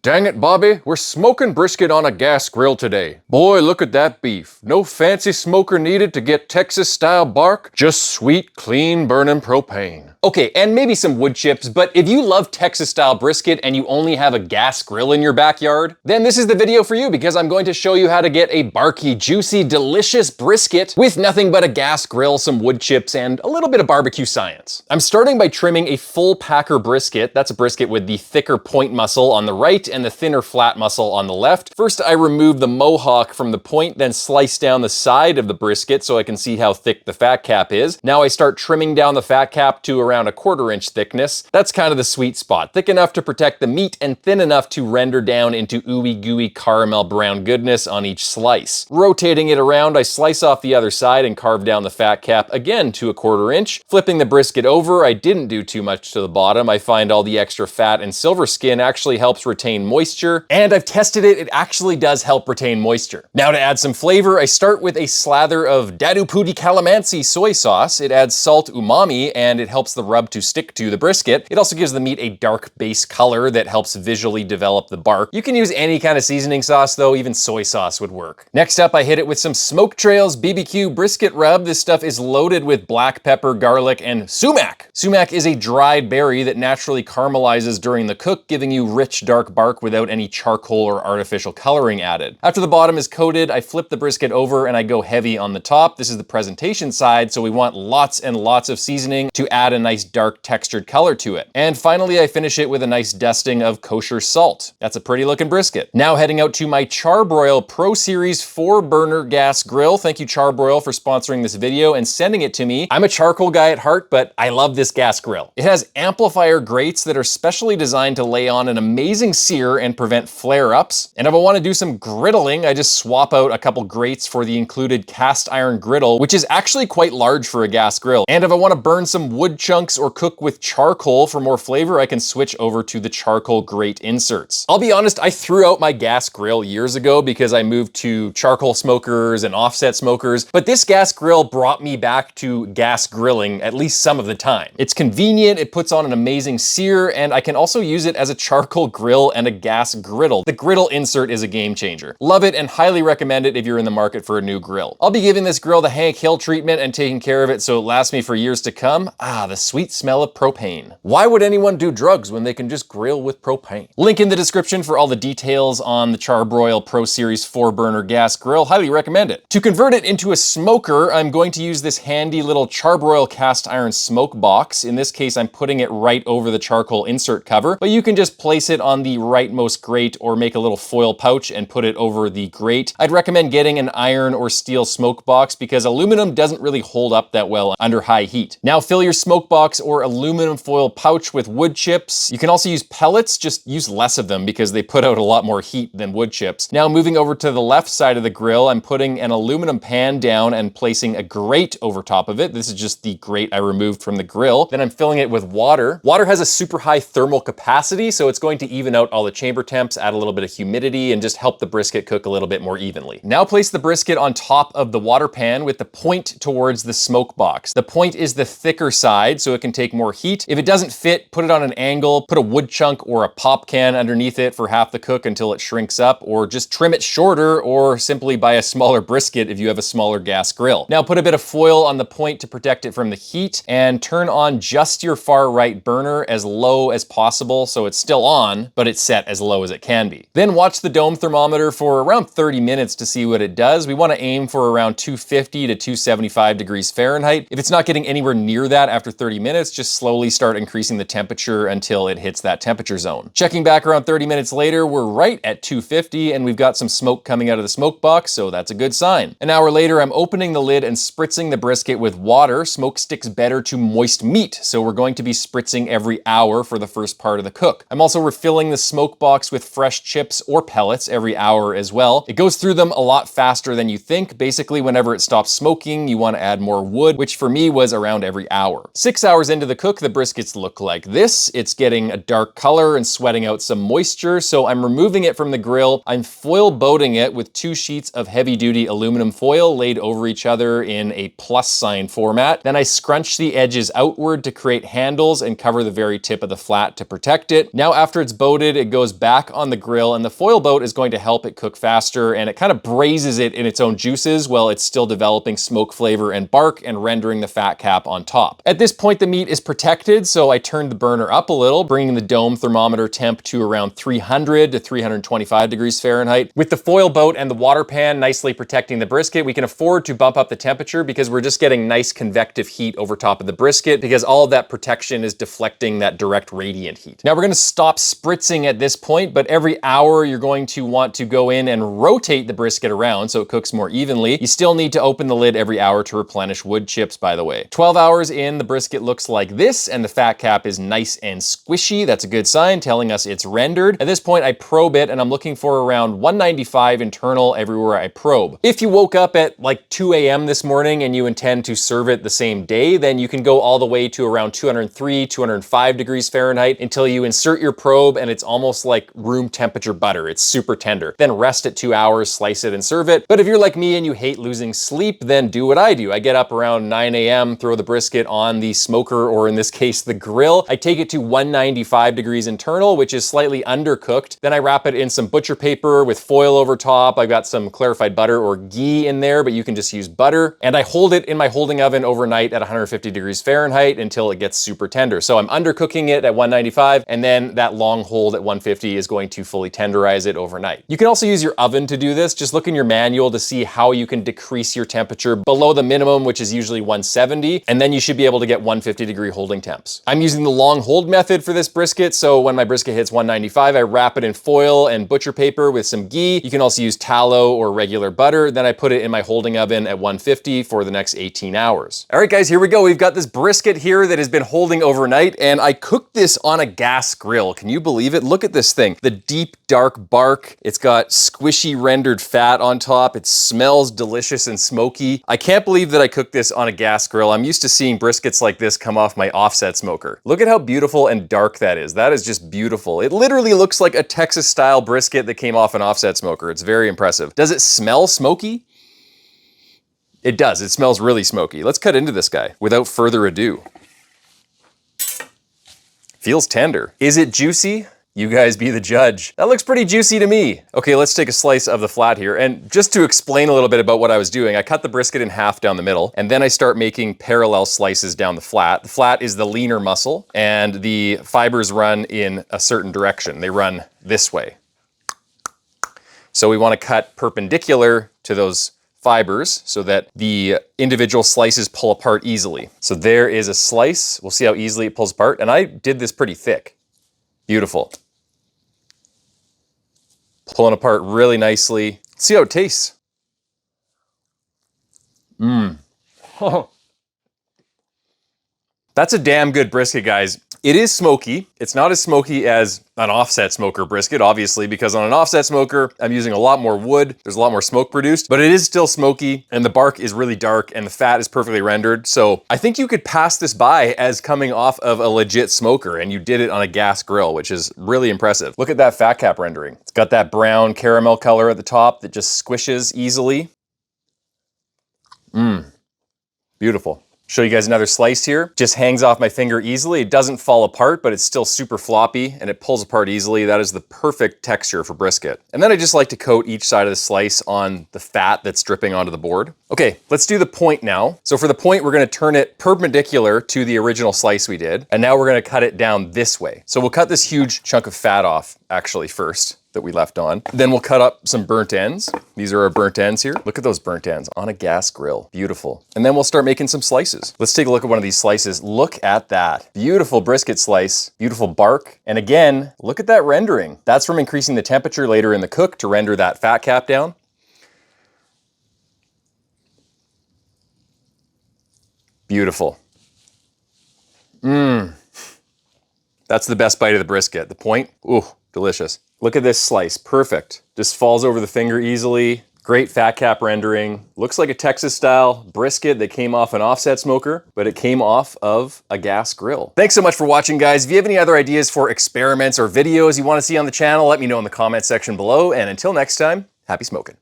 Dang it, Bobby, we're smoking brisket on a gas grill today. Boy, look at that beef. No fancy smoker needed to get Texas-style bark, just sweet, clean burning propane. Okay, and maybe some wood chips, but if you love Texas-style brisket and you only have a gas grill in your backyard, then this is the video for you because I'm going to show you how to get a barky, juicy, delicious brisket with nothing but a gas grill, some wood chips, and a little bit of barbecue science. I'm starting by trimming a full packer brisket. That's a brisket with the thicker point muscle on the right and the thinner flat muscle on the left. First, I remove the mohawk from the point, then slice down the side of the brisket so I can see how thick the fat cap is. Now I start trimming down the fat cap to around a 1/4 inch thickness. That's kind of the sweet spot. Thick enough to protect the meat and thin enough to render down into ooey gooey caramel brown goodness on each slice. Rotating it around, I slice off the other side and carve down the fat cap again to a 1/4 inch. Flipping the brisket over, I didn't do too much to the bottom. I find all the extra fat and silver skin actually helps retain moisture, and I've tested it, it actually does help retain moisture. Now to add some flavor, I start with a slather of Dadu Pudi Calamansi soy sauce. It adds salt umami and it helps the rub to stick to the brisket. It also gives the meat a dark base color that helps visually develop the bark. You can use any kind of seasoning sauce though, even soy sauce would work. Next up, I hit it with some Smoke Trails BBQ brisket rub. This stuff is loaded with black pepper, garlic, and sumac. Sumac is a dried berry that naturally caramelizes during the cook, giving you rich dark bark without any charcoal or artificial coloring added. After the bottom is coated, I flip the brisket over and I go heavy on the top. This is the presentation side, so we want lots and lots of seasoning to add a nice dark textured color to it. And finally, I finish it with a nice dusting of kosher salt. That's a pretty looking brisket. Now heading out to my Charbroil Pro Series 4-burner gas grill. Thank you Charbroil for sponsoring this video and sending it to me. I'm a charcoal guy at heart, but I love this gas grill. It has amplifier grates that are specially designed to lay on an amazing sear and prevent flare-ups. And if I want to do some griddling, I just swap out a couple grates for the included cast iron griddle, which is actually quite large for a gas grill. And if I want to burn some wood chunks or cook with charcoal for more flavor, I can switch over to the charcoal grate inserts. I'll be honest, I threw out my gas grill years ago because I moved to charcoal smokers and offset smokers, but this gas grill brought me back to gas grilling at least some of the time. It's convenient, it puts on an amazing sear, and I can also use it as a charcoal grill and a gas griddle. The griddle insert is a game changer. Love it and highly recommend it if you're in the market for a new grill. I'll be giving this grill the Hank Hill treatment and taking care of it so it lasts me for years to come. Ah, the sweet smell of propane. Why would anyone do drugs when they can just grill with propane? Link in the description for all the details on the Charbroil Pro Series 4-burner gas grill. Highly recommend it. To convert it into a smoker, I'm going to use this handy little Charbroil cast iron smoke box. In this case, I'm putting it right over the charcoal insert cover, but you can just place it on the rightmost grate or make a little foil pouch and put it over the grate. I'd recommend getting an iron or steel smoke box because aluminum doesn't really hold up that well under high heat. Now fill your smoke box or aluminum foil pouch with wood chips. You can also use pellets, just use less of them because they put out a lot more heat than wood chips. Now moving over to the left side of the grill, I'm putting an aluminum pan down and placing a grate over top of it. This is just the grate I removed from the grill. Then I'm filling it with water. Water has a super high thermal capacity, so it's going to even out all the chamber temps, add a little bit of humidity, and just help the brisket cook a little bit more evenly. Now place the brisket on top of the water pan with the point towards the smoke box. The point is the thicker side, so it can take more heat. If it doesn't fit, put it on an angle, put a wood chunk or a pop can underneath it for half the cook until it shrinks up, or just trim it shorter, or simply buy a smaller brisket if you have a smaller gas grill. Now put a bit of foil on the point to protect it from the heat, and turn on just your far right burner as low as possible so it's still on, but it's set as low as it can be. Then watch the dome thermometer for around 30 minutes to see what it does. We want to aim for around 250 to 275 degrees Fahrenheit. If it's not getting anywhere near that after 30 minutes, just slowly start increasing the temperature until it hits that temperature zone. Checking back around 30 minutes later, we're right at 250 and we've got some smoke coming out of the smoke box, so that's a good sign. An hour later, I'm opening the lid and spritzing the brisket with water. Smoke sticks better to moist meat, so we're going to be spritzing every hour for the first part of the cook. I'm also refilling the smoke box with fresh chips or pellets every hour as well. It goes through them a lot faster than you think. Basically, whenever it stops smoking, you want to add more wood, which for me was around every hour. 6 6 hours into the cook, the briskets look like this. It's getting a dark color and sweating out some moisture, so I'm removing it from the grill. I'm foil boating it with 2 sheets of heavy-duty aluminum foil laid over each other in a plus sign format. Then I scrunch the edges outward to create handles and cover the very tip of the flat to protect it. Now after it's boated, it goes back on the grill, and the foil boat is going to help it cook faster, and it kind of braises it in its own juices while it's still developing smoke flavor and bark and rendering the fat cap on top. At this point, the meat is protected, so I turned the burner up a little, bringing the dome thermometer temp to around 300 to 325 degrees Fahrenheit. With the foil boat and the water pan nicely protecting the brisket, we can afford to bump up the temperature because we're just getting nice convective heat over top of the brisket because all of that protection is deflecting that direct radiant heat. Now we're gonna stop spritzing at this point, but every hour you're going to want to go in and rotate the brisket around so it cooks more evenly. You still need to open the lid every hour to replenish wood chips, by the way. 12 hours in, the brisket looks like this, and the fat cap is nice and squishy. That's a good sign, telling us it's rendered. At this point, I probe it, and I'm looking for around 195 internal everywhere I probe. If you woke up at like 2 a.m. this morning and you intend to serve it the same day, then you can go all the way to around 203, 205 degrees Fahrenheit until you insert your probe and it's almost like room temperature butter. It's super tender. Then rest it 2 hours, slice it and serve it. But if you're like me and you hate losing sleep, then do what I do. I get up around 9 a.m., throw the brisket on the smoker, or in this case, the grill. I take it to 195 degrees internal, which is slightly undercooked. Then I wrap it in some butcher paper with foil over top. I've got some clarified butter or ghee in there, but you can just use butter. And I hold it in my holding oven overnight at 150 degrees Fahrenheit until it gets super tender. So I'm undercooking it at 195, and then that long hold at 150 is going to fully tenderize it overnight. You can also use your oven to do this. Just look in your manual to see how you can decrease your temperature below the minimum, which is usually 170, and then you should be able to get 150 degree holding temps. I'm using the long hold method for this brisket, so when my brisket hits 195, I wrap it in foil and butcher paper with some ghee. You can also use tallow or regular butter. Then I put it in my holding oven at 150 for the next 18 hours. All right, guys, here we go. We've got this brisket here that has been holding overnight, and I cooked this on a gas grill. Can you believe it? Look at this thing. The deep, dark bark. It's got squishy rendered fat on top. It smells delicious and smoky. I can't believe that I cooked this on a gas grill. I'm used to seeing briskets like this come off my offset smoker. Look at how beautiful and dark that is. That is just beautiful. It literally looks like a Texas-style brisket that came off an offset smoker. It's very impressive. Does it smell smoky? It does. It smells really smoky. Let's cut into this guy without further ado. Feels tender. Is it juicy? You guys be the judge. That looks pretty juicy to me. Okay, let's take a slice of the flat here. And just to explain a little bit about what I was doing, I cut the brisket in half down the middle, and then I start making parallel slices down the flat. The flat is the leaner muscle, and the fibers run in a certain direction. They run this way. So we want to cut perpendicular to those fibers so that the individual slices pull apart easily. So there is a slice. We'll see how easily it pulls apart. And I did this pretty thick. Beautiful. Pulling apart really nicely. Let's see how it tastes. That's a damn good brisket, guys. It is smoky. It's not as smoky as an offset smoker brisket, obviously, because on an offset smoker, I'm using a lot more wood. There's a lot more smoke produced, but it is still smoky, and the bark is really dark, and the fat is perfectly rendered. So I think you could pass this by as coming off of a legit smoker, and you did it on a gas grill, which is really impressive. Look at that fat cap rendering. It's got that brown caramel color at the top that just squishes easily. Beautiful. Show you guys another slice here. Just hangs off my finger easily. It doesn't fall apart, but it's still super floppy and it pulls apart easily. That is the perfect texture for brisket. And then I just like to coat each side of the slice on the fat that's dripping onto the board. Okay, let's do the point now. So for the point, we're gonna turn it perpendicular to the original slice we did. And now we're gonna cut it down this way. So we'll cut this huge chunk of fat off actually first that we left on. Then we'll cut up some burnt ends. These are our burnt ends here. Look at those burnt ends on a gas grill. Beautiful. And then we'll start making some slices. Let's take a look at one of these slices. Look at that. Beautiful brisket slice, beautiful bark. And again, look at that rendering. That's from increasing the temperature later in the cook to render that fat cap down. Beautiful. That's the best bite of the brisket. The point, ooh, delicious. Look at this slice, perfect. Just falls over the finger easily. Great fat cap rendering. Looks like a Texas style brisket that came off an offset smoker, but it came off of a gas grill. Thanks so much for watching, guys. If you have any other ideas for experiments or videos you want to see on the channel, let me know in the comment section below. And until next time, happy smoking.